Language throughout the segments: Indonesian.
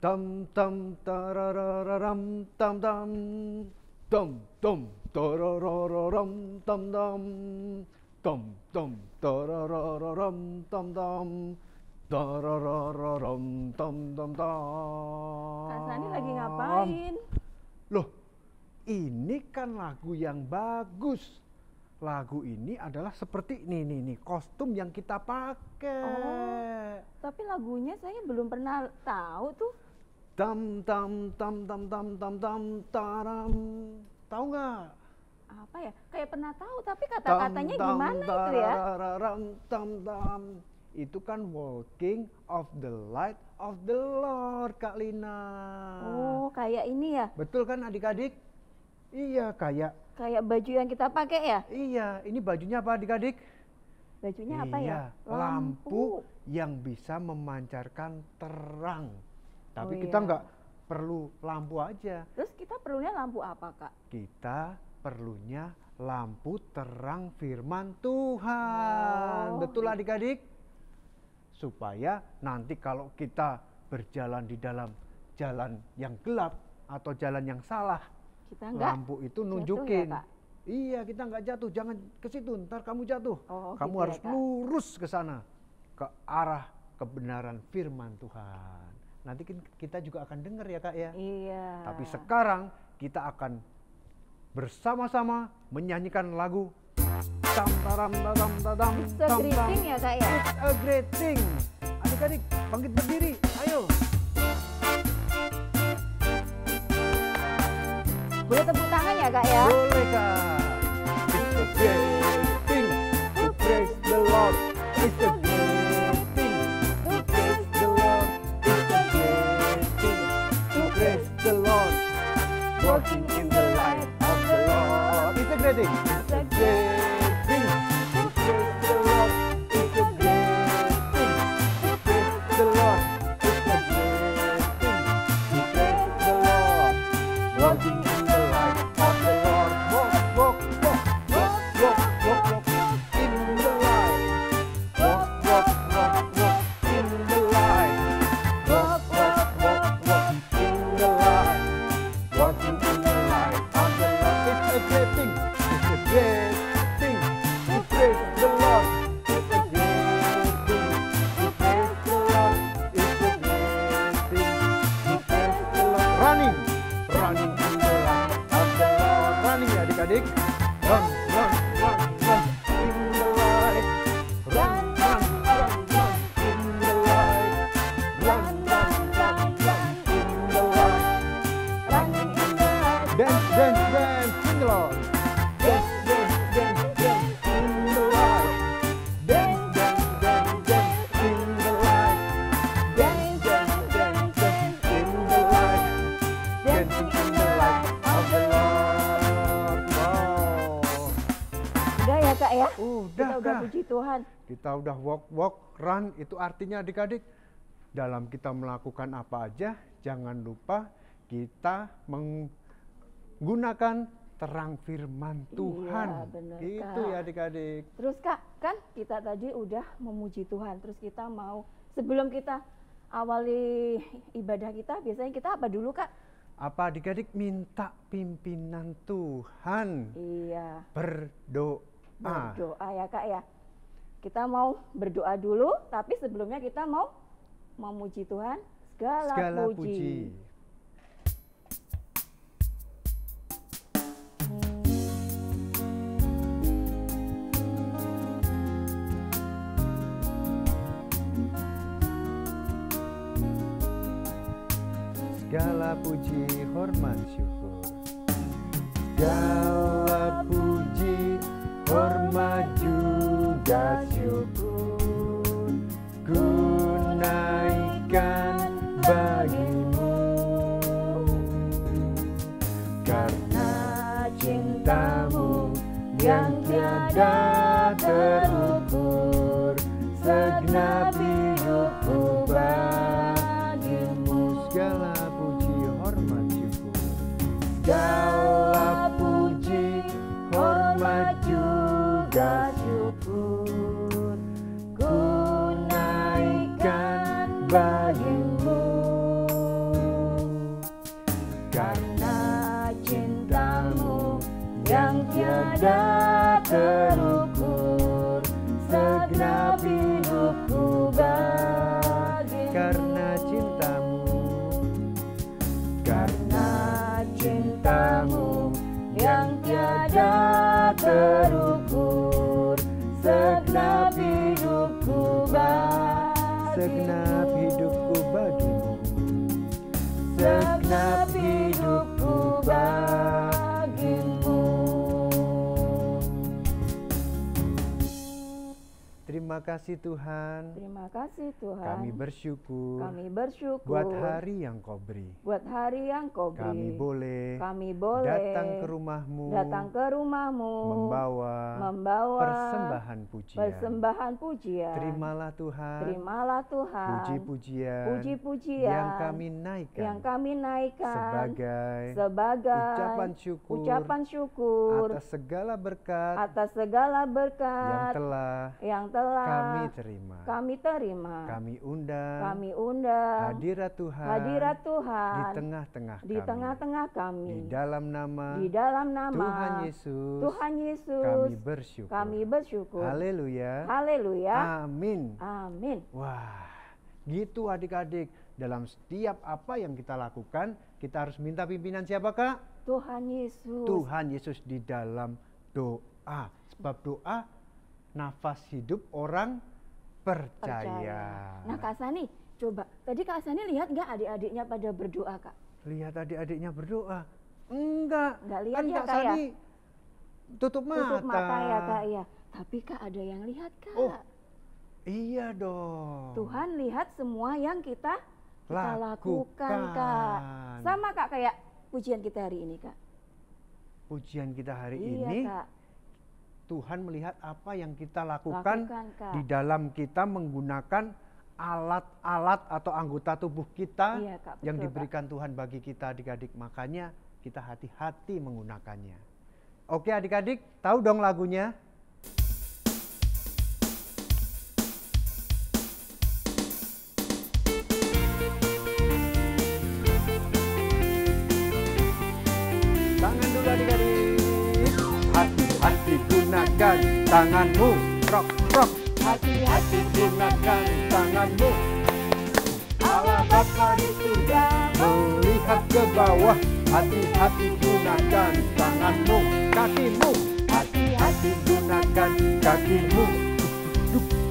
Tam tam tarararam tam tam tam tam tarararam tam tam tam tam tarararam tam tam tarararam tam tam tam. Kak Sani lagi ngapain? Loh, ini kan lagu yang bagus. Lagu ini adalah seperti nih kostum yang kita pakai. Oh, tapi lagunya saya belum pernah tahu tuh. Tam tam tam tam tam tam tam taram. Tahu nggak? Apa ya? Kayak pernah tahu, tapi kata-katanya gimana itu ya? Tam tam. Itu kan walking of the light of the Lord, Kak Lina. Oh, kayak ini ya? Betul kan adik-adik? Iya, kayak baju yang kita pakai ya? Iya, ini bajunya apa adik-adik? Bajunya apa ya? Lampu yang bisa memancarkan terang. Tapi Oh, kita iya. nggak perlu lampu aja. Terus kita perlunya lampu apa, Kak? Kita perlunya lampu terang firman Tuhan. Oh, Betul adik-adik? Supaya nanti kalau kita berjalan di dalam jalan yang gelap atau jalan yang salah, Kita enggak lampu itu jatuh nunjukin. ya, Kak? Iya, kita nggak jatuh, jangan ke situ, ntar kamu jatuh. Oh, Kamu gitu harus ya, Kak? lurus ke sana, ke arah kebenaran firman Tuhan. Nanti kita juga akan dengar ya Kak ya. Iya. Tapi sekarang kita akan bersama-sama menyanyikan lagu tam taram tadam tadam It's a tam tam. greeting ya, Kak ya? It's a great thing. Adik-adik bangkit berdiri, ayo. Boleh tepuk tangan ya, Kak ya? Boleh Kak. It's a great thing to praise the Lord. It's a great thing to praise the Lord. It's a great thing to praise the Lord. Walking in the light of the Lord. It's a great thing. It's a great thing to praise the Lord. It's a great thing to praise the Lord. It's a great thing to praise the Lord. Walking in the light of the Lord. Walk, walk, walk, walk, walk, walk, walk in the light. Walk, walk, walk, walk in the light. Walk, walk, walk, walk in the light. Walking in the light of the Lord. It's a great thing. It's a great thing to praise the Lord. It's a great thing to praise the Lord. It's a great thing to praise the Lord. Running, running in the light of the Lord. Running ya adik-adik. Run, run, run, run in the light. Run, run, run, run in the light. Run, run, run, run in the light. Running in the light. Dance, dance, dance in the Lord. Dance, dance, dance, dance in the light. Dance, dance, dance, dance in the light. Dance, dance, dance, dance in the light. Dancing in the light of the Lord. Wow. Udah ya, Kak ya? Udah, Kita udah Kak. puji Tuhan. Kita udah walk, walk, run. Itu artinya adik-adik, dalam kita melakukan apa aja, jangan lupa kita menggunakan terang firman Tuhan. Iya, bener, Gitu Kak. ya adik-adik. Terus Kak, kan kita tadi udah memuji Tuhan. Terus kita mau, sebelum kita awali ibadah kita, biasanya kita apa dulu, Kak? Apa adik-adik minta pimpinan Tuhan? Iya, Berdoa. berdoa ya, Kak ya. Kita mau berdoa dulu, tapi sebelumnya kita mau memuji Tuhan. Segala puji. Segala puji, hormat, syukur. Segala puji, hormat juga syukur. Ku naikkan bagimu, karena cintamu yang tiada terukur. Segenap hidupku bagimu. Segala puji, hormat, syukur. Segala puji, hormat juga syukur. Ku naikkan bagimu. tiada terukur, segenap hidupku bagimu. Karena cintamu, Karena cintamu yang tiada terukur, segenap hidupku bagimu. segenap hidupku bagimu. Segenap hidupku bagimu. Terima kasih Tuhan. Terima kasih Tuhan. Kami bersyukur Kami bersyukur buat hari yang Kau beri. buat hari yang Kau beri. Kami boleh datang datang ke rumahmu, membawa persembahan pujian. persembahan pujian. Terimalah Tuhan Terimalah Tuhan puji-pujian puji-pujian yang kami naikkan yang kami naikkan sebagai ucapan syukur atas segala berkat yang telah kami terima. Kami Kami undang hadirat hadirat Tuhan di tengah-tengah di kami. tengah-tengah kami. Di dalam nama Tuhan Yesus kami bersyukur. Haleluya. Haleluya. Amin. Amin. Wah, gitu adik-adik. Dalam setiap apa yang kita lakukan, kita harus minta pimpinan siapa, Kak? Tuhan Yesus. Tuhan Yesus di dalam doa. Sebab doa nafas hidup orang percaya. Nah Kak Sani, coba. Tadi Kak Sani lihat nggak adik-adiknya pada berdoa, Kak? Lihat adik-adiknya berdoa. Enggak. Nggak lihat Kan ya, Kak Kak, ya? Sani tutup mata. Tutup mata ya, Kak, ya. Tapi Kak ada yang lihat, Kak. Oh, iya dong. Tuhan lihat semua yang kita lakukan, Kak. Lakukan. Sama Kak kayak pujian kita hari ini, Kak. Pujian kita hari Iya, ini, Kak. Tuhan melihat apa yang kita lakukan Kak. di dalam kita menggunakan alat-alat atau anggota tubuh kita Iya, Kak, yang betul, diberikan Tuhan bagi kita adik-adik. Makanya kita hati-hati menggunakannya. Oke adik-adik, tahu dong lagunya? Tangan dulu adik-adik. Hati-hati gunakan tanganmu. Rock, rock. Hati-hati gunakan tanganmu. Allah Bapa di surga Melihat ke bawah. Hati-hati gunakan tanganmu. Kakimu. Hati-hati gunakan kakimu.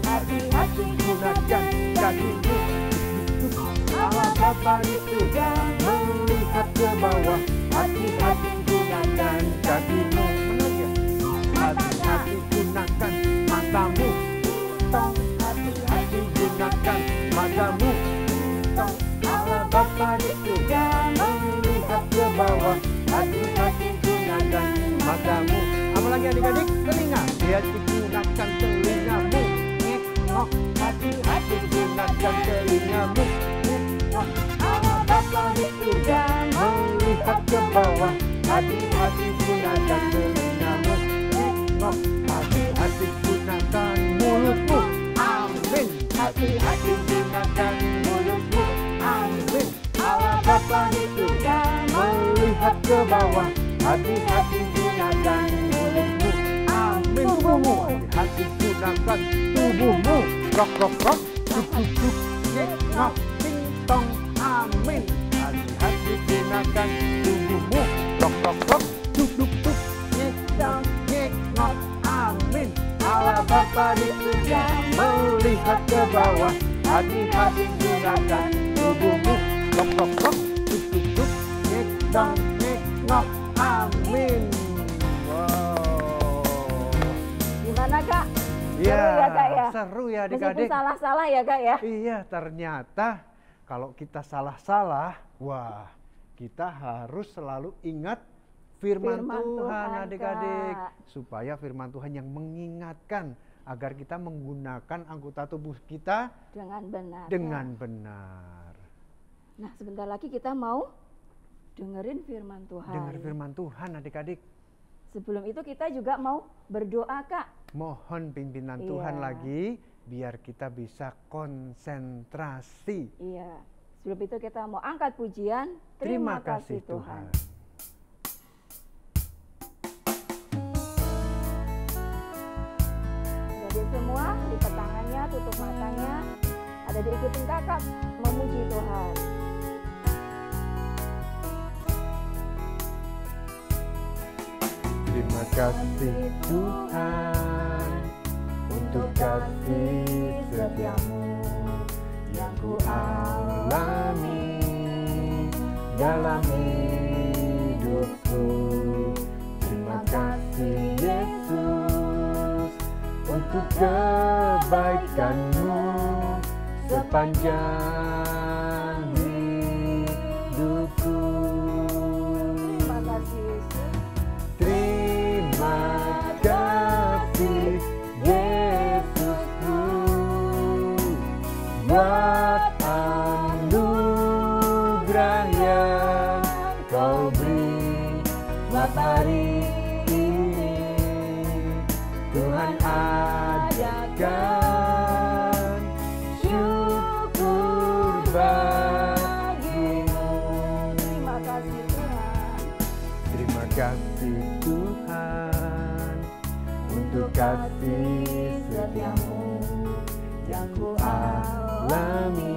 hati-hati Gunakan kakimu. Allah Bapa di surga Melihat ke bawah. Hati-hati gunakan kakimu. Hati-hati gunakan matamu. tong Hati-hati gunakan matamu. Allah Bapa di surga Melihat ke bawah. Hati-hati gunakan matamu. Apa lagi adik-adik? Telinga. Hati-hati gunakan telingamu. Ngek-ngok. Hati-hati gunakan telingamu. Ngek-ngok. Allah Bapa di surga Melihat ke bawah. Hati-hati gunakan telingamu. Ngek-ngok. Hati-hati gunakan mulutmu. Amin. Hati-hati gunakan mulutmu. Amin. Allah Bapa di surga Melihat ke bawah. Hati-hati gunakan mulutmu. Amin. Tubuhmu. Hati-hati gunakan tubuhmu. Rock, rock, rock. Tuk, tuk, tuk. Ngek, ngok, ting, tong. Amin. Hati-hati gunakan tubuhmu. Rock, rock, rock. Tuk, tuk, tuk. Ngek, tong. Ngek, ngok. Amin. Allah Bapa di surga melihat ke bawah. Hati-hati gunakan tubuhmu. Rock, rock, rock. Tuk, tuk, tuk. Ngek, tong. Ngek, ngok. Amin. Wow. Gimana Kak? Ya, Seru ya Kak ya? seru ya Meskipun adik-adik. salah-salah ya Kak ya? Iya, ternyata kalau kita salah-salah, wah, kita harus selalu ingat firman Firman Tuhan Tuhan, adik-adik. Kak. Supaya firman Tuhan yang mengingatkan agar kita menggunakan anggota tubuh kita Dengan benar. dengan Kak. benar. Nah sebentar lagi kita mau dengerin firman Tuhan. Dengar firman Tuhan adik-adik. Sebelum itu kita juga mau berdoa Kak. Mohon pimpinan Iya. Tuhan lagi biar kita bisa konsentrasi. Iya. Sebelum itu kita mau angkat pujian. Terima kasih Tuhan. Adik semua, lipat tangannya, tutup matanya. Ada diikutin kakak memuji Tuhan. Terima kasih Tuhan untuk kasih setiamu yang ku alami dalam hidupku. Terima kasih Yesus untuk kebaikan-Mu sepanjang hidupku. Terima kasih Yesus. Terima kasih Yesusku buat anugerah yang Kau beri buat hari ini. Tuhan adakan syukur bagimu. Terima kasih Tuhan. Terima kasih Tuhan untuk kasih setiamu yang ku alami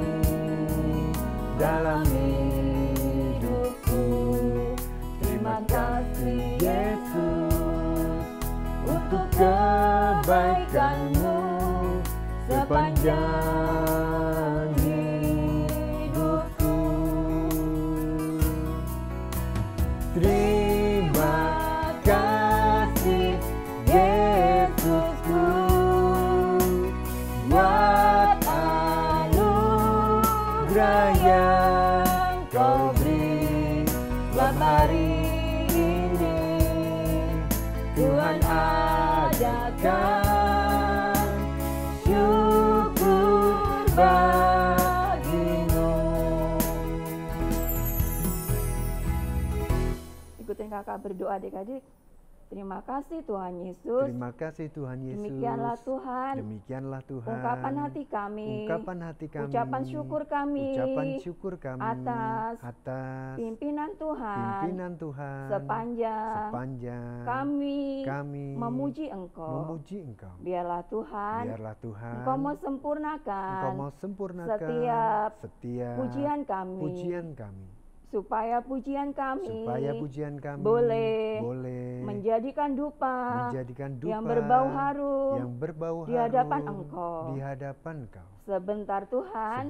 dalam hidupku. Terima kasih Yesus untuk kebaikan-Mu sepanjang hidupku. Terima kasih Yesusku buat anugerah yang Kau beri buat hari ini. Tuhan adakan syukur bagimu. Ikutin kakak berdoa adik-adik. Terima kasih Tuhan Yesus. Terima kasih Tuhan Yesus. Demikianlah Tuhan. Demikianlah Tuhan. Ungkapan hati kami. Ungkapan hati kami. Ucapan syukur kami. Ucapan syukur kami. Atas pimpinan Tuhan. Tuhan. Sepanjang kami memuji Engkau. Biarlah Tuhan. Engkau mau sempurnakan. Setiap pujian kami. Supaya pujian kami boleh menjadikan dupa yang berbau harum di hadapan Engkau. Sebentar Tuhan,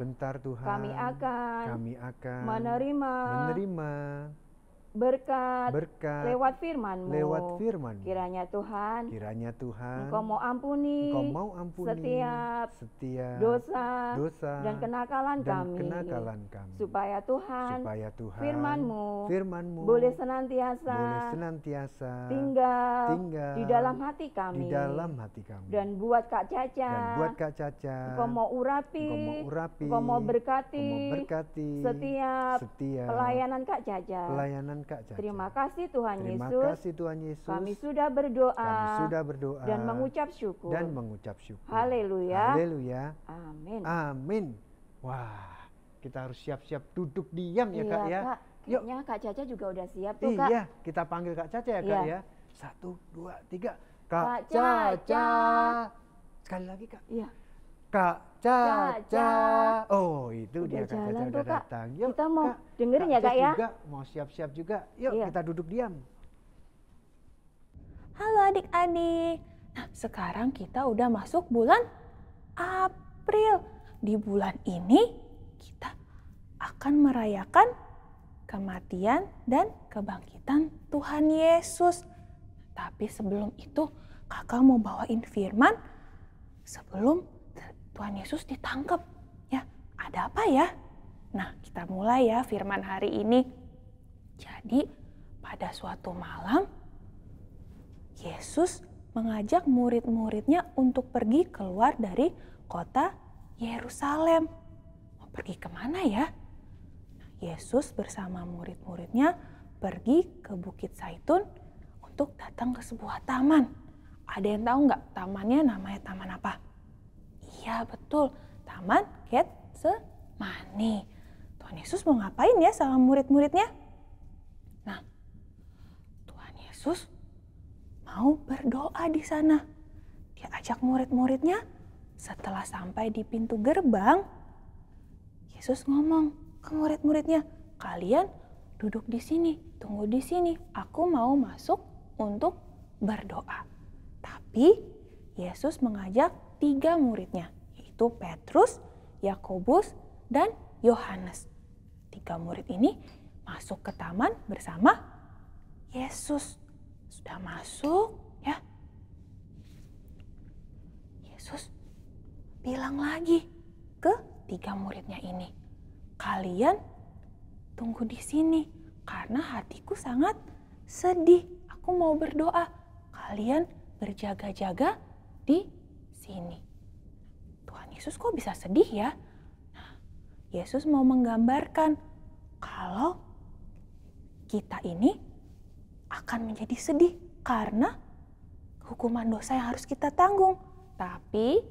kami akan menerima berkat lewat firman-Mu. Kiranya Tuhan, Engkau mau ampuni setiap dosa dan kenakalan kami. Supaya Tuhan, firman-Mu boleh senantiasa tinggal di dalam hati kami. Dan buat Kak Caca, Engkau mau urapi, Engkau mau berkati setiap pelayanan Kak Caca. Terima kasih Tuhan Yesus. Kami sudah berdoa dan mengucap syukur. Haleluya. Amin. Wah, kita harus siap-siap duduk diam ya Kak ya. Kak, Yuk. kayaknya Kak Caca juga udah siap tuh Kak. Iya, kita panggil Kak Caca ya Kak ya. 1, 2, 3. Kak Caca. Sekali lagi Kak. Iya. Kak Caca. Oh, itu Udah dia Kak Caca jalan udah tuh, Kak. datang. Yuk, Kita mau Kak, dengerin ya Kak ya. Juga mau siap-siap juga. Yuk, Iya. kita duduk diam. Halo adik-adik. Nah, sekarang kita udah masuk bulan April. Di bulan ini kita akan merayakan kematian dan kebangkitan Tuhan Yesus. Tapi sebelum itu, kakak mau bawain firman sebelum Tuhan Yesus ditangkap. Ya, ada apa ya? Nah, kita mulai ya firman hari ini. Jadi, pada suatu malam, Yesus mengajak murid-muridnya untuk pergi keluar dari kota Yerusalem. Mau pergi kemana ya? Yesus bersama murid-muridnya pergi ke Bukit Zaitun untuk datang ke sebuah taman. Ada yang tahu nggak tamannya namanya taman apa? Iya betul, Taman Getsemani. Tuhan Yesus mau ngapain ya sama murid-muridnya? Nah, Tuhan Yesus mau berdoa di sana. Dia Dia ajak murid-muridnya. Setelah sampai di pintu gerbang, Yesus ngomong ke murid-muridnya, kalian duduk di sini, tunggu di sini. Aku mau masuk untuk berdoa. Tapi Yesus mengajak 3 muridnya, yaitu Petrus, Yakobus, dan Yohanes. 3 murid ini masuk ke taman bersama Yesus. Sudah masuk, ya. Yesus bilang lagi ke 3 muridnya ini, kalian tunggu di sini karena hatiku sangat sedih. Aku mau berdoa. Kalian berjaga-jaga di sini. Tuhan Yesus kok bisa sedih ya? Nah, Yesus mau menggambarkan kalau kita ini akan menjadi sedih karena hukuman dosa yang harus kita tanggung. Tapi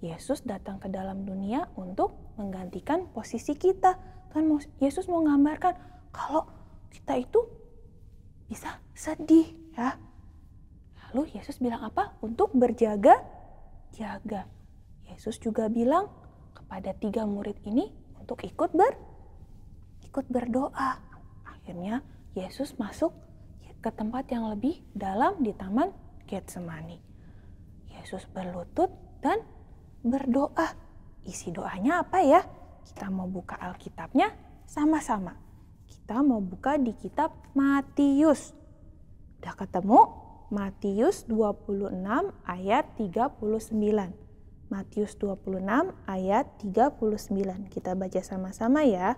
Yesus datang ke dalam dunia untuk menggantikan posisi kita. Tuhan Yesus mau menggambarkan kalau kita itu bisa sedih ya. Lalu Yesus bilang apa? Untuk berjaga-jaga. Yesus juga bilang kepada 3 murid ini untuk ikut berdoa. Akhirnya Yesus masuk ke tempat yang lebih dalam di Taman Getsemani. Yesus berlutut dan berdoa. Isi doanya apa ya? Kita mau buka Alkitabnya sama-sama. Kita mau buka di kitab Matius. Udah ketemu? Matius 26 ayat 39. Matius 26 ayat 39. Kita baca sama-sama ya.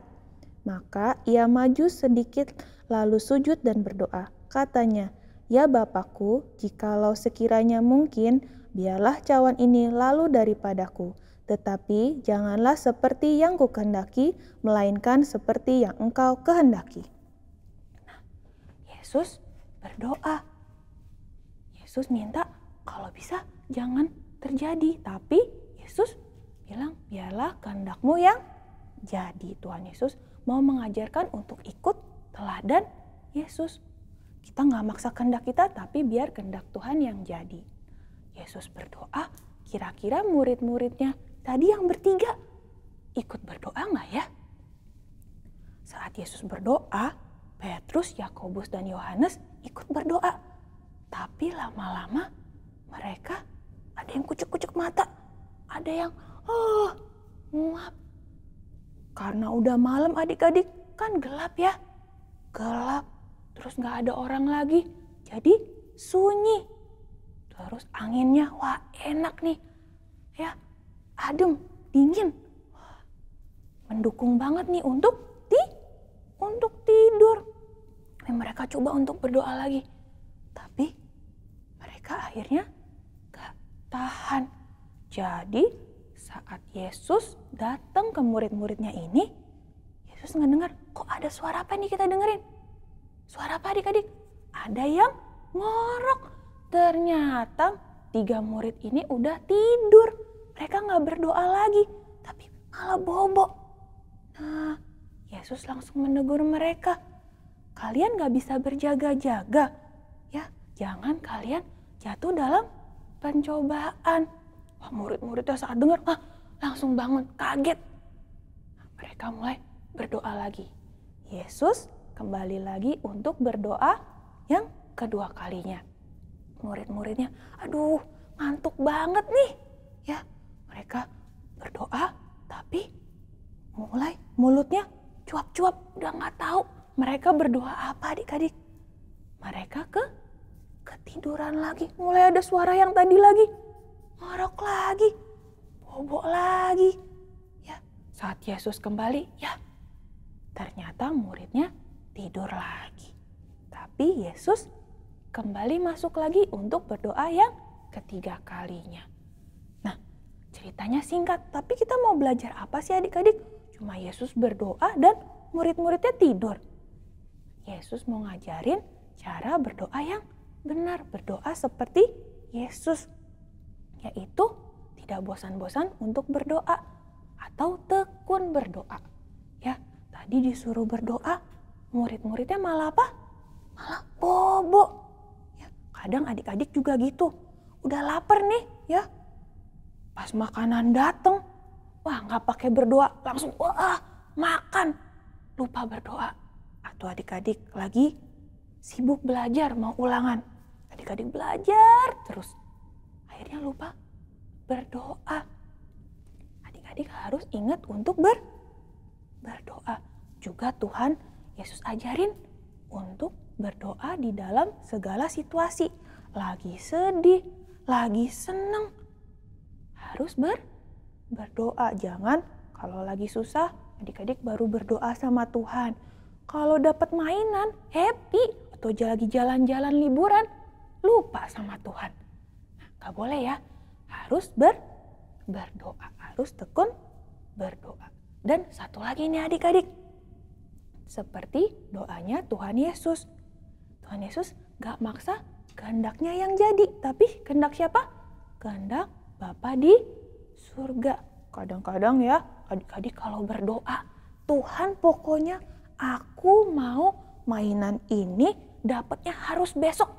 Maka ia maju sedikit lalu sujud dan berdoa. Katanya, ya Bapakku, jikalau sekiranya mungkin, biarlah cawan ini lalu daripadaku. Tetapi janganlah seperti yang kukehendaki, melainkan seperti yang engkau kehendaki. Nah, Yesus berdoa. Yesus minta kalau bisa jangan terjadi. Tapi Yesus bilang biarlah kehendakmu yang jadi. Tuhan Yesus mau mengajarkan untuk ikut teladan Yesus. Kita nggak maksa kehendak kita, tapi biar kehendak Tuhan yang jadi. Yesus berdoa, kira-kira murid-muridnya tadi yang bertiga ikut berdoa nggak ya? Saat Yesus berdoa, Petrus, Yakobus, dan Yohanes ikut berdoa. Tapi lama-lama mereka ada yang kucuk-kucuk mata, ada yang nguap. Karena udah malam adik-adik, kan gelap ya. Gelap, terus nggak ada orang lagi, jadi sunyi. Terus anginnya, wah enak nih, ya adem, dingin, mendukung banget nih untuk tidur. Dan mereka coba untuk berdoa lagi, tapi mereka akhirnya gak tahan. Jadi saat Yesus datang ke murid-muridnya ini, Yesus ngedengar, kok ada suara apa nih kita dengerin? Suara apa adik-adik? Ada yang ngorok. Ternyata 3 murid ini udah tidur. Mereka gak berdoa lagi, tapi malah bobo. Nah, Yesus langsung menegur mereka. Kalian gak bisa berjaga-jaga. Ya, jangan kalian jatuh dalam pencobaan. Wah, murid-muridnya saat dengar, langsung bangun, kaget. Nah, mereka mulai berdoa lagi. Yesus kembali lagi untuk berdoa yang kedua kalinya. Murid-muridnya, aduh ngantuk banget nih. Ya, mereka berdoa tapi mulai mulutnya cuap-cuap. Udah gak tahu mereka berdoa apa adik-adik. Mereka ketiduran lagi. Mulai ada suara yang tadi lagi. Ngorok lagi. Bobok lagi. Ya, saat Yesus kembali, ya ternyata muridnya tidur lagi. Tapi Yesus kembali masuk lagi untuk berdoa yang ketiga kalinya. Nah, ceritanya singkat, tapi kita mau belajar apa sih adik-adik? Cuma Yesus berdoa dan murid-muridnya tidur. Yesus mau ngajarin cara berdoa yang benar, berdoa seperti Yesus, yaitu tidak bosan-bosan untuk berdoa atau tekun berdoa. Ya, tadi disuruh berdoa, murid-muridnya malah apa? Malah bobo. Ya, kadang adik-adik juga gitu. Udah lapar nih, ya. Pas makanan dateng, wah nggak pakai berdoa, langsung wah makan, lupa berdoa. Atau adik-adik lagi sibuk belajar mau ulangan, adik-adik belajar terus, akhirnya lupa berdoa. Adik-adik harus ingat untuk berdoa. Juga Tuhan Yesus ajarin untuk berdoa di dalam segala situasi. Lagi sedih, lagi seneng, harus berdoa. Jangan kalau lagi susah, adik-adik baru berdoa sama Tuhan. Kalau dapat mainan, happy, atau lagi jalan-jalan liburan, lupa sama Tuhan. Gak boleh ya, harus berdoa, harus tekun berdoa. Dan satu lagi nih adik-adik, seperti doanya Tuhan Yesus. Tuhan Yesus gak maksa kehendaknya yang jadi, tapi kehendak siapa? Kehendak Bapa di surga. Kadang-kadang ya adik-adik kalau berdoa, Tuhan pokoknya aku mau mainan ini dapatnya harus besok.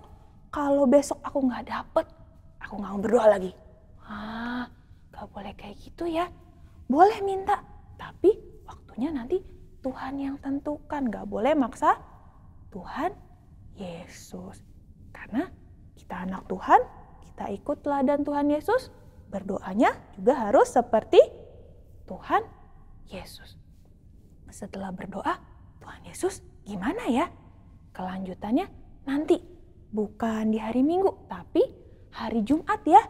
Kalau besok aku gak dapet, aku gak mau berdoa lagi. Gak boleh kayak gitu ya. Boleh minta, tapi waktunya nanti Tuhan yang tentukan. Gak boleh maksa Tuhan Yesus. Karena kita anak Tuhan, kita ikut teladan Tuhan Yesus, berdoanya juga harus seperti Tuhan Yesus. Setelah berdoa, Tuhan Yesus gimana ya? Kelanjutannya nanti, bukan di hari Minggu, tapi hari Jumat ya,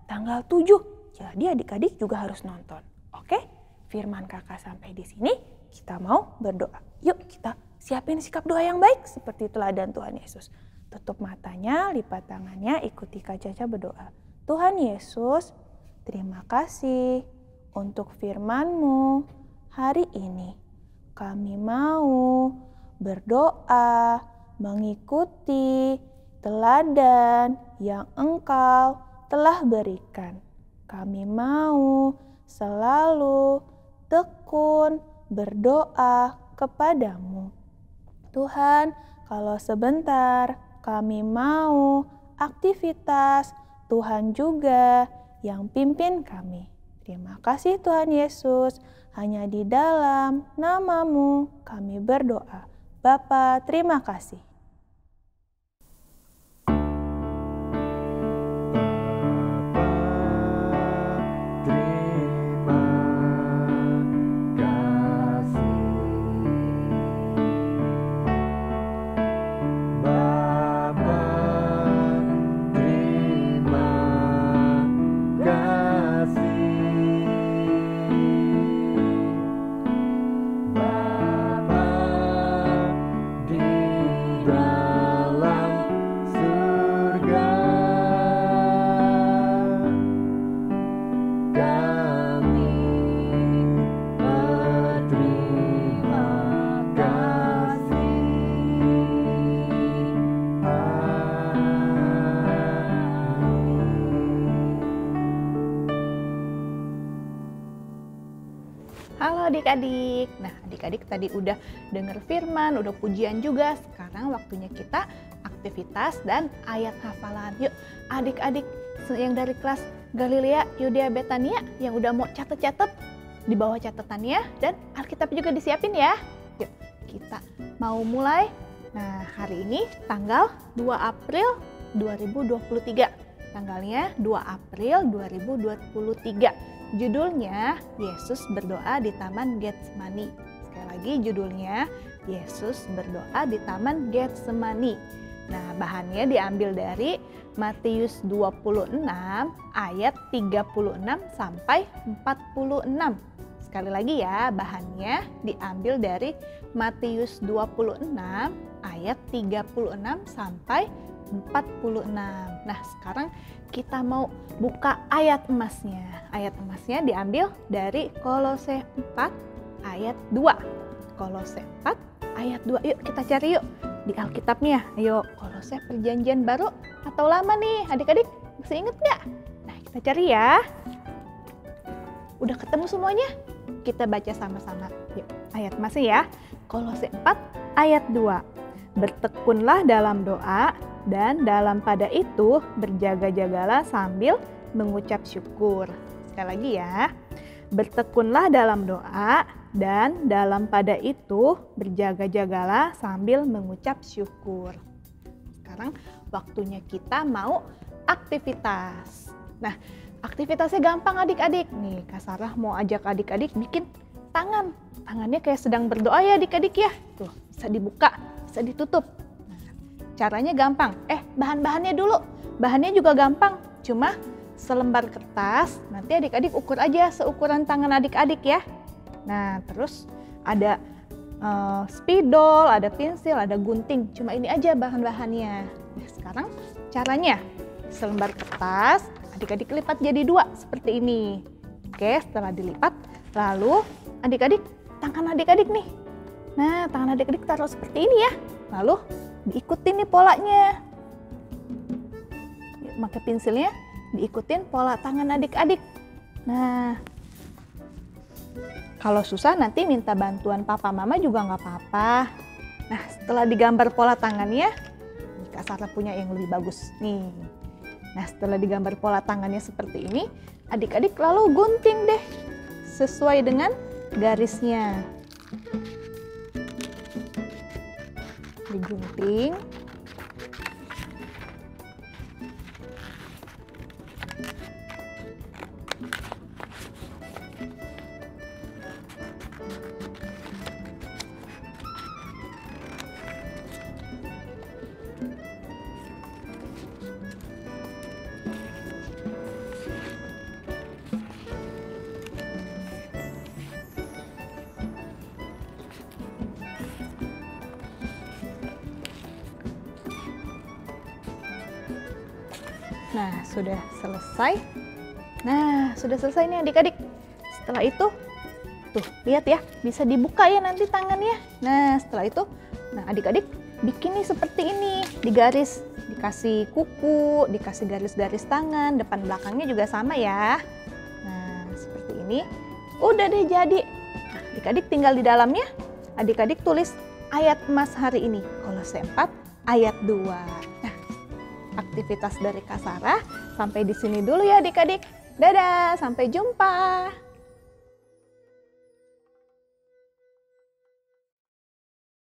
tanggal 7. Jadi adik-adik juga harus nonton. Oke? Firman kakak sampai di sini, kita mau berdoa. Yuk kita siapin sikap doa yang baik seperti teladan Tuhan Yesus. Tutup matanya, lipat tangannya, ikuti Kak Caca berdoa. Tuhan Yesus, terima kasih untuk firman-Mu hari ini. Kami mau berdoa mengikuti teladan yang Engkau telah berikan. Kami mau selalu tekun berdoa kepadamu. Tuhan, kalau sebentar kami mau aktivitas, Tuhan juga yang pimpin kami. Terima kasih Tuhan Yesus, hanya di dalam nama-Mu kami berdoa. Bapa, terima kasih. Halo adik-adik. Nah, adik-adik tadi udah denger firman, udah pujian juga. Sekarang waktunya kita aktivitas dan ayat hafalan. Yuk, adik-adik yang dari kelas Galilea, Yudea, Betania yang udah mau catet-catet di bawah catatannya dan Alkitab juga disiapin ya. Yuk, kita mau mulai. Nah, hari ini tanggal 2 April 2023. Tanggalnya 2 April 2023. Judulnya Yesus berdoa di Taman Getsemani. Sekali lagi judulnya Yesus berdoa di Taman Getsemani. Nah, bahannya diambil dari Matius 26 ayat 36 sampai 46. Sekali lagi ya, bahannya diambil dari Matius 26 ayat 36 sampai 46. Nah, sekarang kita mau buka ayat emasnya. Ayat emasnya diambil dari Kolose 4 ayat 2. Kolose 4 ayat 2. Yuk kita cari yuk di Alkitabnya. Ayo, Kolose perjanjian baru atau lama nih adik-adik? Masih inget gak? Nah, kita cari ya. Udah ketemu semuanya? Kita baca sama-sama. Yuk, ayat emasnya ya. Kolose 4 ayat 2. Bertekunlah dalam doa dan dalam pada itu berjaga-jagalah sambil mengucap syukur. Sekali lagi ya. Bertekunlah dalam doa dan dalam pada itu berjaga-jagalah sambil mengucap syukur. Sekarang waktunya kita mau aktivitas. Nah, aktivitasnya gampang adik-adik. Nih, Kak Sarah mau ajak adik-adik bikin tangan. Tangannya kayak sedang berdoa ya adik-adik ya. Tuh, bisa dibuka, bisa ditutup. Nah, caranya gampang. Bahan-bahannya dulu. Bahannya juga gampang. Cuma selembar kertas, nanti adik-adik ukur aja seukuran tangan adik-adik ya. Nah, terus ada spidol, ada pensil, ada gunting. Cuma ini aja bahan-bahannya. Nah, sekarang caranya, selembar kertas, adik-adik lipat jadi 2 seperti ini. Oke, setelah dilipat, lalu adik-adik, tangan adik-adik nih. Nah, tangan adik-adik taruh seperti ini ya. Lalu diikutin nih polanya. Pakai pensilnya, diikutin pola tangan adik-adik. Nah, kalau susah nanti minta bantuan papa mama juga nggak apa-apa. Nah, setelah digambar pola tangannya, Kak Sarah punya yang lebih bagus nih. Nah, setelah digambar pola tangannya seperti ini, adik-adik lalu gunting deh sesuai dengan garisnya. Digunting. Nah, sudah selesai. Nah, sudah selesai nih adik-adik. Setelah itu, tuh lihat ya, bisa dibuka ya nanti tangannya. Nah, setelah itu, nah adik-adik bikin nih seperti ini, digaris, dikasih kuku, dikasih garis-garis tangan, depan belakangnya juga sama ya. Nah, seperti ini. Udah deh jadi. Nah, adik-adik tinggal di dalamnya, adik-adik tulis ayat emas hari ini. Kolose 4 ayat 2. Nah, aktivitas dari Kak Sarah sampai di sini dulu ya adik-adik. Dadah, sampai jumpa.